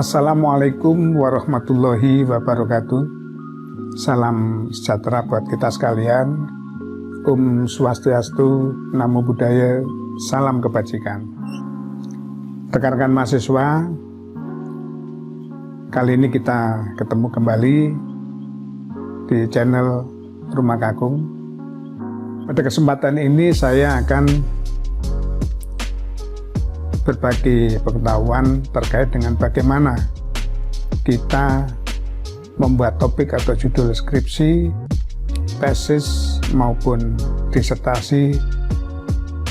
Assalamualaikum warahmatullahi wabarakatuh. Salam sejahtera buat kita sekalian. Om Swastiastu, Namo Buddhaya, salam kebajikan. Rekan-rekan mahasiswa, kali ini kita ketemu kembali di channel Rumah Kakung. Pada kesempatan ini saya akan berbagi pengetahuan terkait dengan bagaimana kita membuat topik atau judul skripsi, tesis maupun disertasi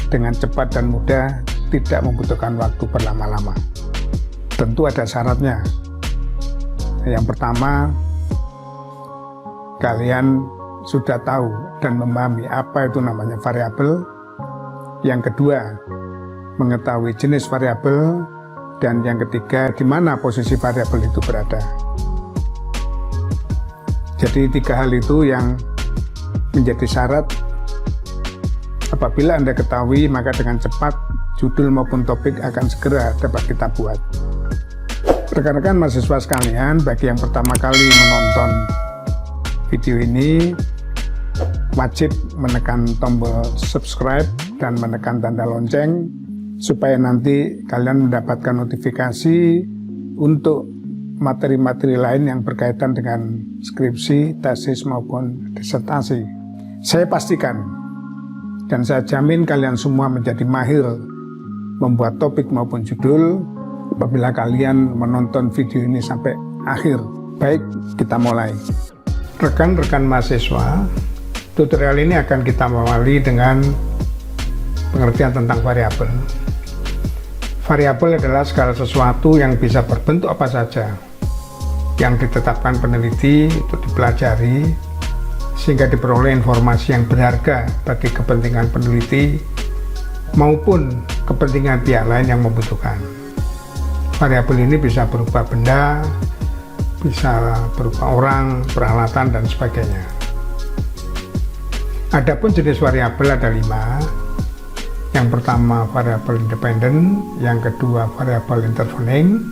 dengan cepat dan mudah, tidak membutuhkan waktu berlama-lama. Tentu ada syaratnya. Yang pertama, kalian sudah tahu dan memahami apa itu namanya variabel. Yang kedua, mengetahui jenis variabel, dan yang ketiga, di mana posisi variabel itu berada. Jadi 3 hal itu yang menjadi syarat. Apabila Anda ketahui, maka dengan cepat judul maupun topik akan segera dapat kita buat. Rekan-rekan mahasiswa sekalian, bagi yang pertama kali menonton video ini, wajib menekan tombol subscribe dan menekan tanda lonceng supaya nanti kalian mendapatkan notifikasi untuk materi-materi lain yang berkaitan dengan skripsi, tesis maupun disertasi. Saya pastikan dan saya jamin kalian semua menjadi mahir membuat topik maupun judul apabila kalian menonton video ini sampai akhir. Baik, kita mulai. Rekan-rekan mahasiswa, tutorial ini akan kita awali dengan pengertian tentang variabel. Variabel adalah segala sesuatu yang bisa berbentuk apa saja yang ditetapkan peneliti untuk dipelajari sehingga diperoleh informasi yang berharga bagi kepentingan peneliti maupun kepentingan pihak lain yang membutuhkan. Variabel ini bisa berupa benda, bisa berupa orang, peralatan, dan sebagainya. Adapun jenis variabel ada 5. Yang pertama variabel independen, yang kedua variabel intervening,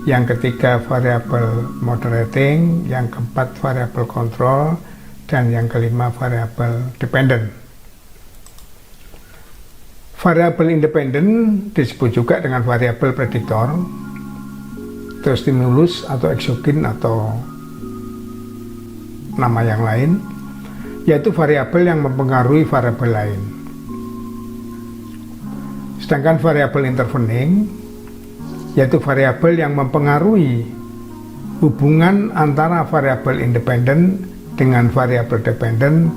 yang ketiga variabel moderating, yang keempat variabel control, dan yang kelima variabel dependent. Variabel independen disebut juga dengan variabel prediktor, atau stimulus atau eksogen atau nama yang lain, yaitu variabel yang mempengaruhi variabel lain. Sedangkan variabel intervening yaitu variabel yang mempengaruhi hubungan antara variabel independen dengan variabel dependen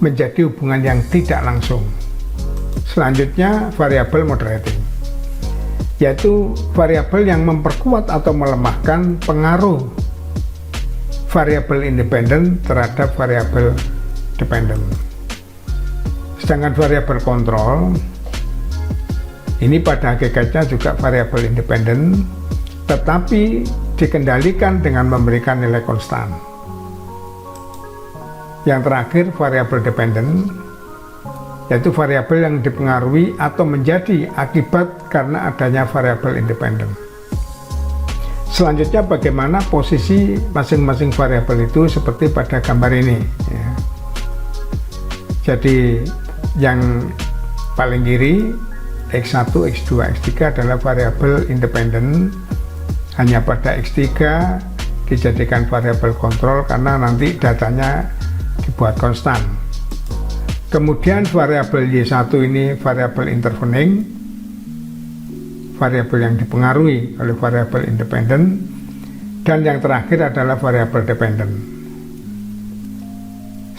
menjadi hubungan yang tidak langsung. Selanjutnya variabel moderating yaitu variabel yang memperkuat atau melemahkan pengaruh variabel independen terhadap variabel dependen. Sedangkan variabel kontrol ini pada hakikatnya juga variabel independen, tetapi dikendalikan dengan memberikan nilai konstan. Yang terakhir, variabel dependen, yaitu variabel yang dipengaruhi atau menjadi akibat karena adanya variabel independen. Selanjutnya, bagaimana posisi masing-masing variabel itu seperti pada gambar ini. Ya. Jadi, yang paling kiri, X1, X2, X3 adalah variabel independen. Hanya pada X3 dijadikan variabel kontrol karena nanti datanya dibuat konstan. Kemudian variabel Y1 ini variabel intervening, variabel yang dipengaruhi oleh variabel independen, dan yang terakhir adalah variabel dependen.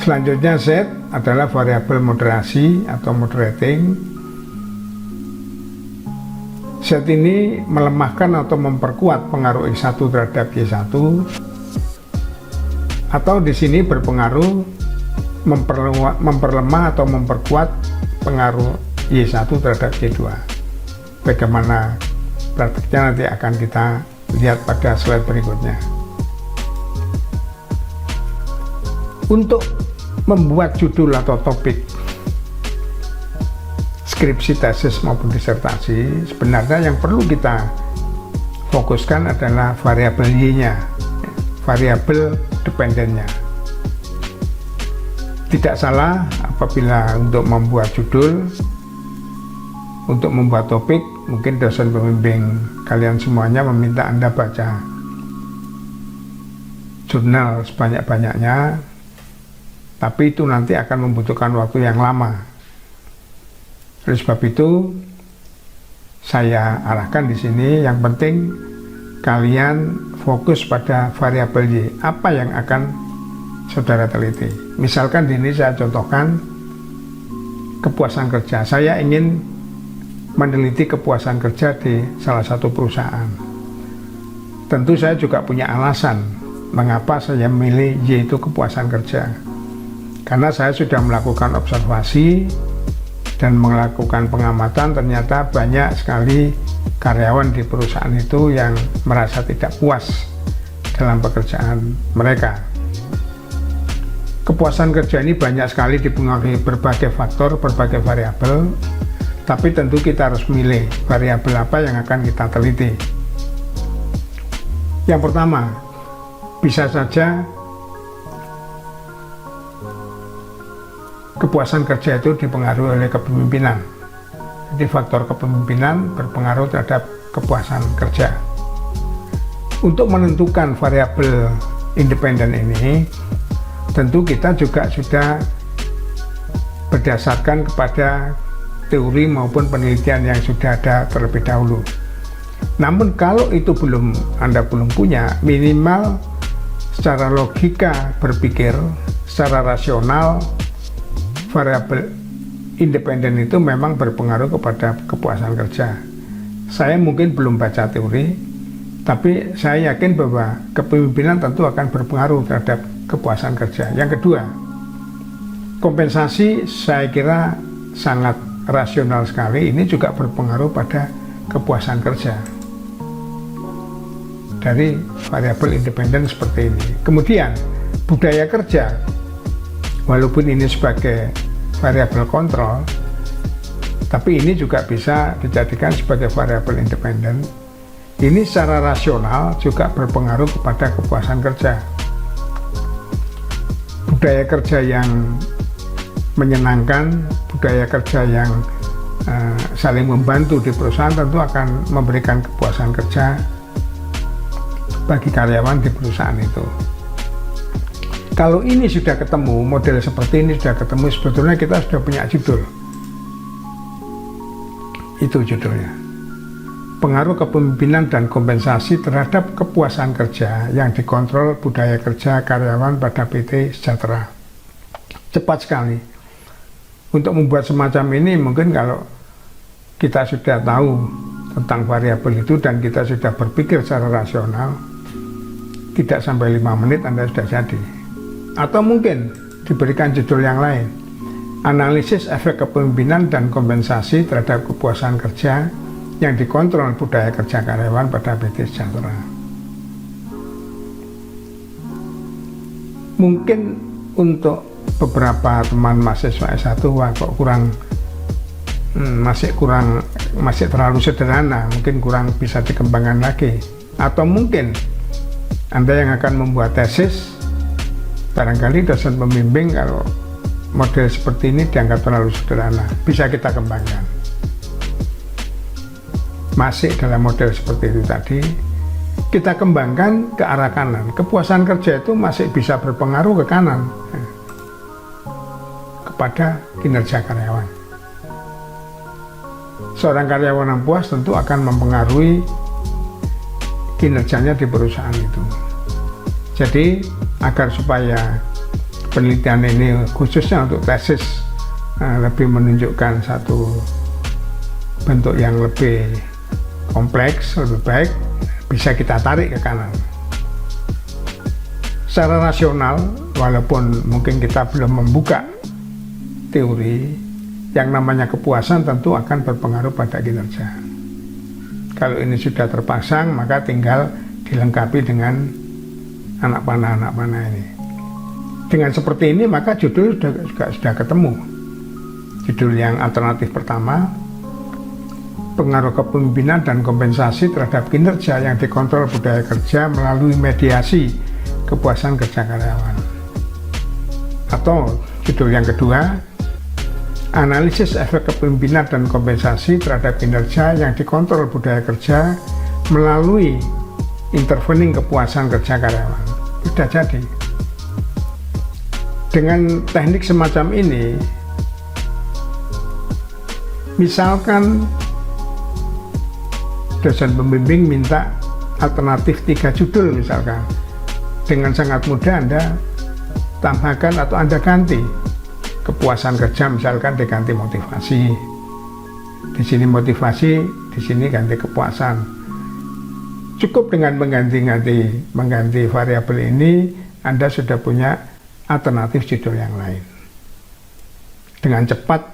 Selanjutnya Z adalah variabel moderasi atau moderating. Z ini melemahkan atau memperkuat pengaruh X1 terhadap Y1, atau di sini berpengaruh memperlemah atau memperkuat pengaruh Y1 terhadap Y2. Bagaimana praktiknya nanti akan kita lihat pada slide berikutnya. Untuk membuat judul atau topik skripsi, tesis maupun disertasi, sebenarnya yang perlu kita fokuskan adalah variabel Y-nya, variabel dependennya. Tidak salah apabila untuk membuat judul, untuk membuat topik, mungkin dosen pembimbing kalian semuanya meminta Anda baca jurnal sebanyak-banyaknya, tapi itu nanti akan membutuhkan waktu yang lama. Oleh sebab itu, saya arahkan di sini yang penting kalian fokus pada variabel Y. Apa yang akan saudara teliti? Misalkan di ini saya contohkan kepuasan kerja. Saya ingin meneliti kepuasan kerja di salah satu perusahaan. Tentu saya juga punya alasan mengapa saya memilih Y itu kepuasan kerja. Karena saya sudah melakukan observasi dan melakukan pengamatan, ternyata banyak sekali karyawan di perusahaan itu yang merasa tidak puas dalam pekerjaan mereka. Kepuasan kerja ini banyak sekali dipengaruhi berbagai faktor, berbagai variabel, tapi tentu kita harus memilih variabel apa yang akan kita teliti. Yang pertama, bisa saja kepuasan kerja itu dipengaruhi oleh kepemimpinan. Jadi faktor kepemimpinan berpengaruh terhadap kepuasan kerja. Untuk menentukan variabel independen ini, tentu kita juga sudah berdasarkan kepada teori maupun penelitian yang sudah ada terlebih dahulu. Namun kalau itu Anda belum punya, minimal secara logika berpikir, secara rasional, variabel independen itu memang berpengaruh kepada kepuasan kerja. Saya mungkin belum baca teori, tapi saya yakin bahwa kepemimpinan tentu akan berpengaruh terhadap kepuasan kerja. Yang kedua, kompensasi saya kira sangat rasional sekali. Ini juga berpengaruh pada kepuasan kerja dari variabel independen seperti ini. Kemudian budaya kerja, walaupun ini sebagai variabel kontrol, tapi ini juga bisa dijadikan sebagai variabel independen. Ini secara rasional juga berpengaruh kepada kepuasan kerja. Budaya kerja yang menyenangkan, budaya kerja yang saling membantu di perusahaan tentu akan memberikan kepuasan kerja bagi karyawan di perusahaan itu. Kalau ini sudah ketemu, model seperti ini sudah ketemu, sebetulnya kita sudah punya judul. Itu judulnya. Pengaruh kepemimpinan dan kompensasi terhadap kepuasan kerja yang dikontrol budaya kerja karyawan pada PT Sejahtera. Cepat sekali. Untuk membuat semacam ini, mungkin kalau kita sudah tahu tentang variabel itu dan kita sudah berpikir secara rasional, tidak sampai 5 menit Anda sudah jadi. Atau mungkin diberikan judul yang lain, analisis efek kepemimpinan dan kompensasi terhadap kepuasan kerja yang dikontrol budaya kerja karyawan pada PT Sejahtera. Mungkin untuk beberapa teman mahasiswa S1, wah kok masih terlalu sederhana, mungkin kurang bisa dikembangkan lagi. Atau mungkin Anda yang akan membuat tesis, barangkali dosen pembimbing kalau model seperti ini dianggap terlalu sederhana, bisa kita kembangkan. Masih dalam model seperti itu tadi, kita kembangkan ke arah kanan. Kepuasan kerja itu masih bisa berpengaruh ke kanan, kepada kinerja karyawan. Seorang karyawan yang puas tentu akan mempengaruhi kinerjanya di perusahaan itu. Jadi agar supaya penelitian ini khususnya untuk tesis lebih menunjukkan satu bentuk yang lebih kompleks, lebih baik, bisa kita tarik ke kanan. Secara rasional, walaupun mungkin kita belum membuka teori, yang namanya kepuasan tentu akan berpengaruh pada kinerja. Kalau ini sudah terpasang, maka tinggal dilengkapi dengan anak panah ini. Dengan seperti ini, maka judul sudah ketemu. Judul yang alternatif pertama, pengaruh kepemimpinan dan kompensasi terhadap kinerja yang dikontrol budaya kerja melalui mediasi kepuasan kerja karyawan. Atau judul yang kedua, analisis efek kepemimpinan dan kompensasi terhadap kinerja yang dikontrol budaya kerja melalui intervening kepuasan kerja karyawan. Sudah jadi. Dengan teknik semacam ini, misalkan dosen pembimbing minta alternatif 3 judul misalkan, dengan sangat mudah Anda tambahkan atau Anda ganti kepuasan kerja, misalkan diganti motivasi, di sini motivasi, di sini ganti kepuasan. Cukup dengan mengganti variabel ini, Anda sudah punya alternatif judul yang lain. Dengan cepat,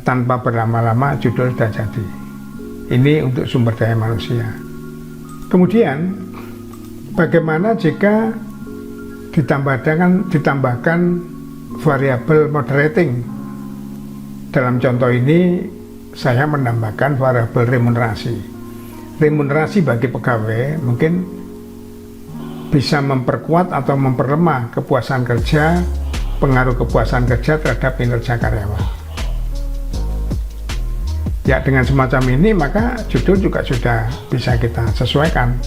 tanpa berlama-lama, judul sudah jadi. Ini untuk sumber daya manusia. Kemudian, bagaimana jika ditambahkan variabel moderating? Dalam contoh ini, saya menambahkan variabel remunerasi. Remunerasi bagi pegawai mungkin bisa memperkuat atau memperlemah kepuasan kerja, pengaruh kepuasan kerja terhadap kinerja karyawan. Ya, dengan semacam ini maka judul juga sudah bisa kita sesuaikan.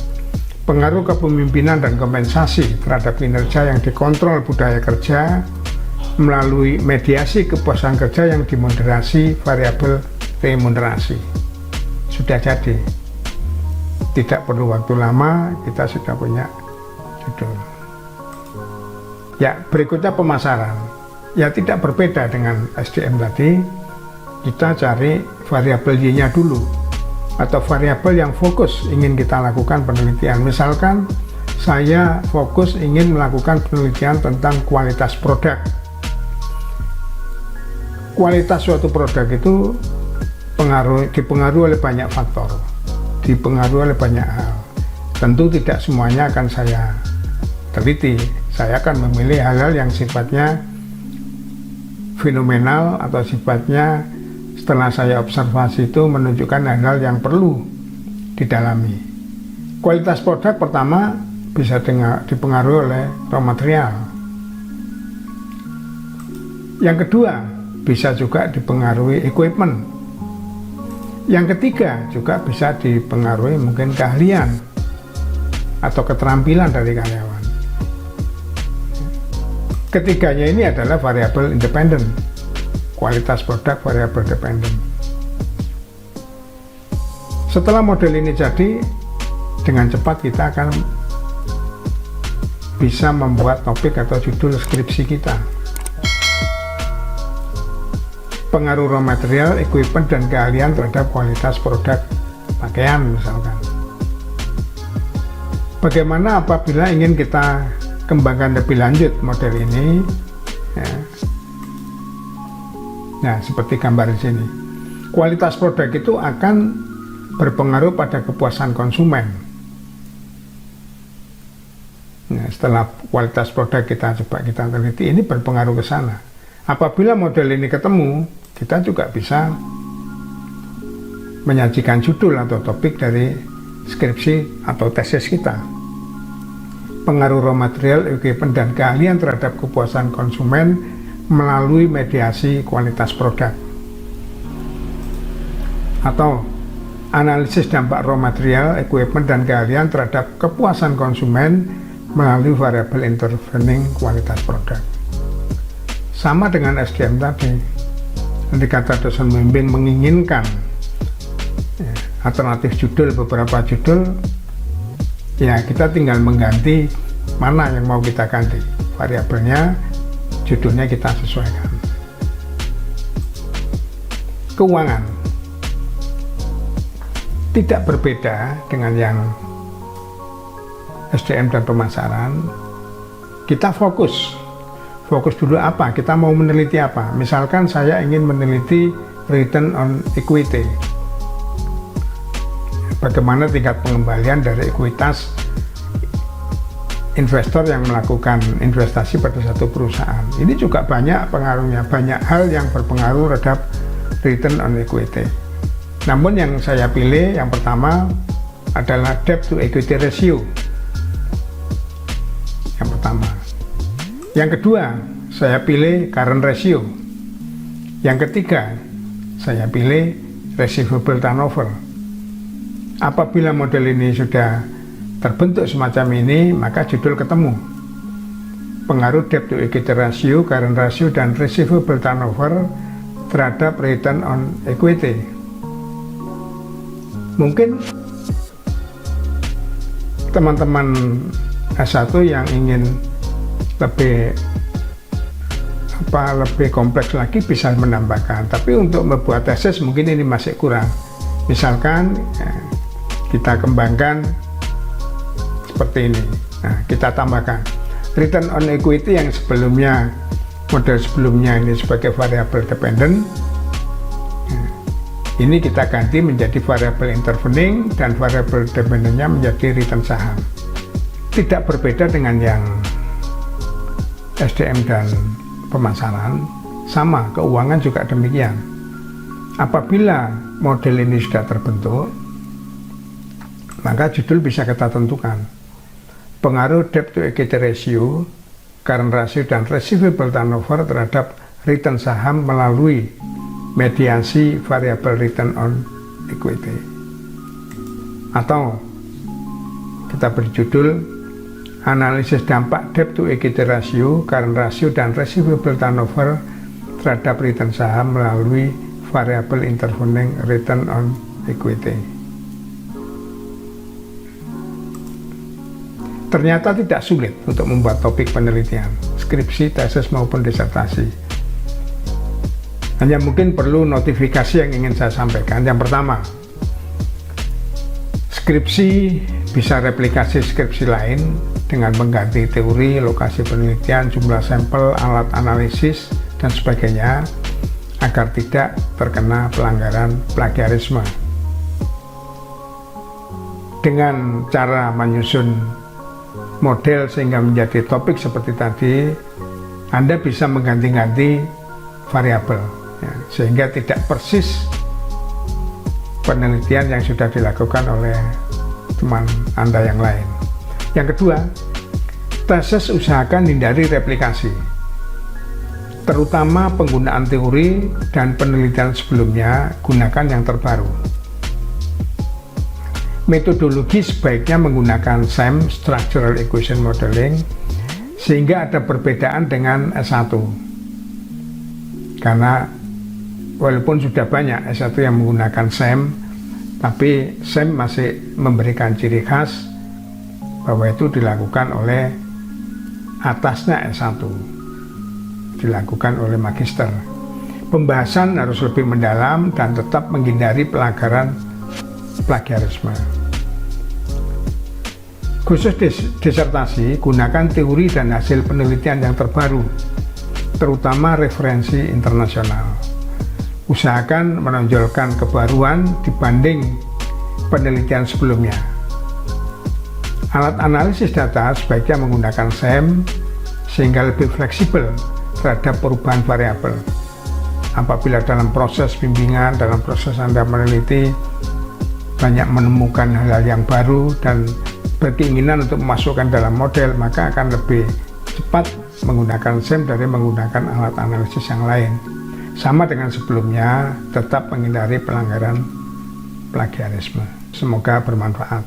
Pengaruh kepemimpinan dan kompensasi terhadap kinerja yang dikontrol budaya kerja melalui mediasi kepuasan kerja yang dimoderasi variabel remunerasi. Sudah jadi. Tidak perlu waktu lama, kita sudah punya judul. Ya, berikutnya pemasaran. Ya, tidak berbeda dengan SDM tadi. Kita cari variabel Y-nya dulu, atau variabel yang fokus ingin kita lakukan penelitian. Misalkan saya fokus ingin melakukan penelitian tentang kualitas produk. Kualitas suatu produk itu dipengaruhi oleh banyak faktor, dipengaruhi oleh banyak hal. Tentu tidak semuanya akan saya teliti. Saya akan memilih hal-hal yang sifatnya fenomenal atau sifatnya setelah saya observasi itu menunjukkan hal-hal yang perlu didalami. Kualitas produk pertama bisa dipengaruhi oleh raw material. Yang kedua bisa juga dipengaruhi equipment. Yang ketiga juga bisa dipengaruhi mungkin keahlian atau keterampilan dari karyawan. Ketiganya ini adalah variabel independen. Kualitas produk variabel dependen. Setelah model ini jadi, dengan cepat kita akan bisa membuat topik atau judul skripsi kita. Pengaruh raw material, equipment, dan keahlian terhadap kualitas produk pakaian misalkan. Bagaimana apabila ingin kita kembangkan lebih lanjut model ini? Ya. Nah, seperti gambar di sini. Kualitas produk itu akan berpengaruh pada kepuasan konsumen. Nah, setelah kualitas produk kita teliti, ini berpengaruh ke sana. Apabila model ini ketemu, kita juga bisa menyajikan judul atau topik dari skripsi atau tesis kita. Pengaruh raw material, equipment, dan keahlian terhadap kepuasan konsumen melalui mediasi kualitas produk. Atau analisis dampak raw material, equipment, dan keahlian terhadap kepuasan konsumen melalui variabel intervening kualitas produk. Sama dengan SDM tadi. Nanti kata dosen pembimbing menginginkan alternatif judul, beberapa judul, ya kita tinggal mengganti mana yang mau kita ganti. Variabelnya, judulnya kita sesuaikan. Keuangan tidak berbeda dengan yang SDM dan pemasaran. Kita fokus dulu apa, kita mau meneliti apa. Misalkan saya ingin meneliti return on equity, bagaimana tingkat pengembalian dari ekuitas investor yang melakukan investasi pada satu perusahaan. Ini juga banyak pengaruhnya, banyak hal yang berpengaruh terhadap return on equity. Namun yang saya pilih yang pertama adalah debt to equity ratio. Yang pertama. Yang kedua, saya pilih current ratio. Yang ketiga, saya pilih receivable turnover. Apabila model ini sudah terbentuk semacam ini, maka judul ketemu. Pengaruh debt to equity ratio, current ratio, dan receivable turnover terhadap return on equity. Mungkin teman-teman S1 yang ingin lebih kompleks lagi bisa menambahkan, tapi untuk membuat tesis mungkin ini masih kurang. Misalkan kita kembangkan seperti ini. Nah, kita tambahkan return on equity yang sebelumnya, model sebelumnya ini sebagai variable dependent. Nah, ini kita ganti menjadi variable intervening dan variable dependentnya menjadi return saham. Tidak berbeda dengan yang SDM dan pemasaran, sama, keuangan juga demikian. Apabila model ini sudah terbentuk, maka judul bisa kita tentukan. Pengaruh debt to equity ratio, current ratio, dan receivable turnover terhadap return saham melalui mediasi variable return on equity. Atau kita beri judul analisis dampak debt to equity ratio, current ratio, dan receivable turnover terhadap return saham melalui variable intervening return on equity. Ternyata tidak sulit untuk membuat topik penelitian, skripsi, tesis, maupun disertasi. Hanya mungkin perlu notifikasi yang ingin saya sampaikan. Yang pertama, skripsi bisa replikasi skripsi lain dengan mengganti teori, lokasi penelitian, jumlah sampel, alat analisis, dan sebagainya agar tidak terkena pelanggaran plagiarisme. Dengan cara menyusun model sehingga menjadi topik seperti tadi, Anda bisa mengganti-ganti variabel ya, sehingga tidak persis penelitian yang sudah dilakukan oleh teman Anda yang lain. Yang kedua, tesis usahakan hindari replikasi, terutama penggunaan teori dan penelitian sebelumnya, gunakan yang terbaru. Metodologi sebaiknya menggunakan SEM, Structural Equation Modeling, sehingga ada perbedaan dengan S1. Karena walaupun sudah banyak S1 yang menggunakan SEM, tapi SEM masih memberikan ciri khas bahwa itu dilakukan oleh atasnya S1, dilakukan oleh magister. Pembahasan harus lebih mendalam dan tetap menghindari pelanggaran plagiarisme. Khusus disertasi, gunakan teori dan hasil penelitian yang terbaru, terutama referensi internasional. Usahakan menonjolkan kebaruan dibanding penelitian sebelumnya. Alat analisis data sebaiknya menggunakan SEM sehingga lebih fleksibel terhadap perubahan variabel. Apabila dalam proses bimbingan, dalam proses Anda meneliti, banyak menemukan hal-hal yang baru dan berkeinginan untuk memasukkan dalam model, maka akan lebih cepat menggunakan SEM dari menggunakan alat analisis yang lain. Sama dengan sebelumnya, tetap menghindari pelanggaran plagiarisme. Semoga bermanfaat.